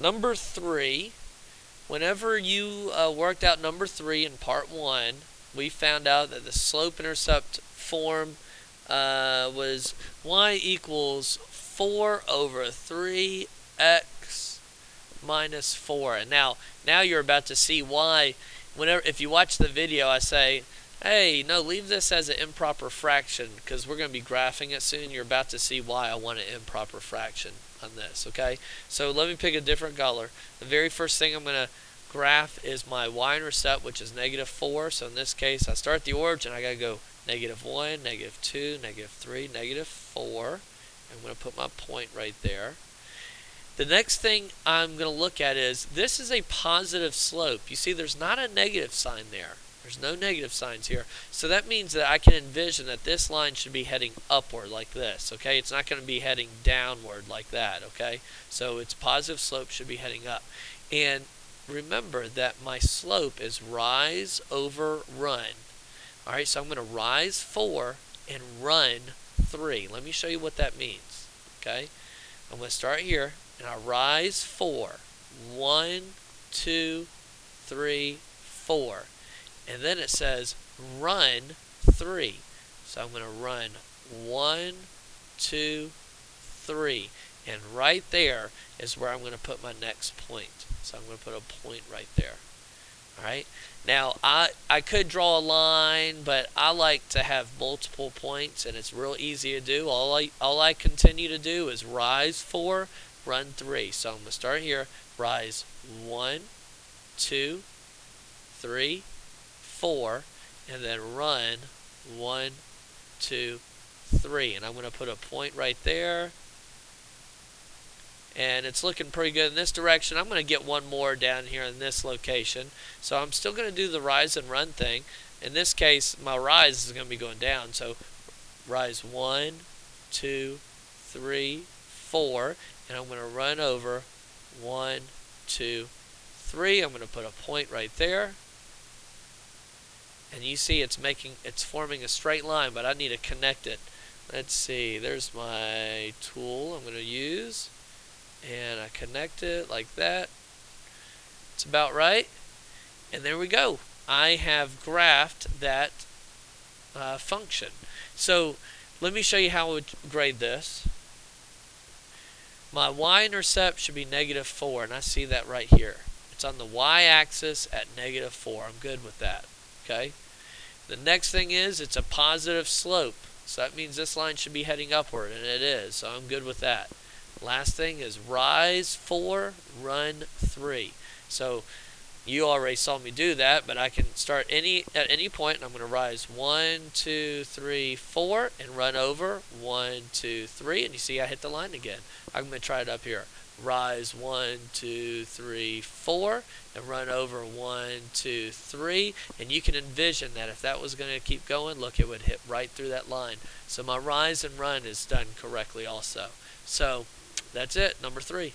number 3, whenever you worked out number 3 in part 1, we found out that the slope-intercept form was y equals 4 over 3x minus 4. And now you're about to see why, if you watch the video, I say, hey, no, leave this as an improper fraction, because we're going to be graphing it soon. You're about to see why I want an improper fraction on this, okay? So let me pick a different color. The very first thing I'm going to graph is my y-intercept, which is -4. So in this case, I start at the origin. I got to go -1, -2, -3, -4. I'm going to put my point right there. The next thing I'm going to look at is, this is a positive slope. You see, there's not a negative sign there. There's no negative signs here. So that means that I can envision that this line should be heading upward like this, okay? It's not going to be heading downward like that, okay? So its positive slope should be heading up. And remember that my slope is rise over run. All right, so I'm going to rise 4 and run 3. Let me show you what that means, okay? I'm going to start here, and I rise 4. 1, 2, 3, 4. And then it says run 3. So I'm going to run 1, 2, 3. And right there is where I'm going to put my next point. So I'm going to put a point right there. Alright. Now I could draw a line, but I like to have multiple points, and it's real easy to do. All I continue to do is rise 4, run 3. So I'm going to start here. Rise 1, 2, 3, 4, and then run 1, 2, 3. And I'm going to put a point right there. And it's looking pretty good in this direction. I'm going to get one more down here in this location. So I'm still going to do the rise and run thing. In this case, my rise is going to be going down. So rise 1, 2, 3, 4. And I'm going to run over 1, 2, 3. I'm going to put a point right there. And you see it's forming a straight line, but I need to connect it. Let's see. There's my tool I'm going to use. And I connect it like that. It's about right. And there we go. I have graphed that function. So let me show you how I would grade this. My y-intercept should be -4, and I see that right here. It's on the y-axis at -4. I'm good with that. Okay. The next thing is, it's a positive slope. So that means this line should be heading upward, and it is. So I'm good with that. Last thing is rise 4, run 3. So you already saw me do that, but I can start at any point, and I'm going to rise 1, 2, 3, 4, and run over 1, 2, 3, and you see I hit the line again. I'm going to try it up here. Rise 1, 2, 3, 4, and run over 1, 2, 3, and you can envision that if that was going to keep going, look, it would hit right through that line. So my rise and run is done correctly also. So that's it, number 3.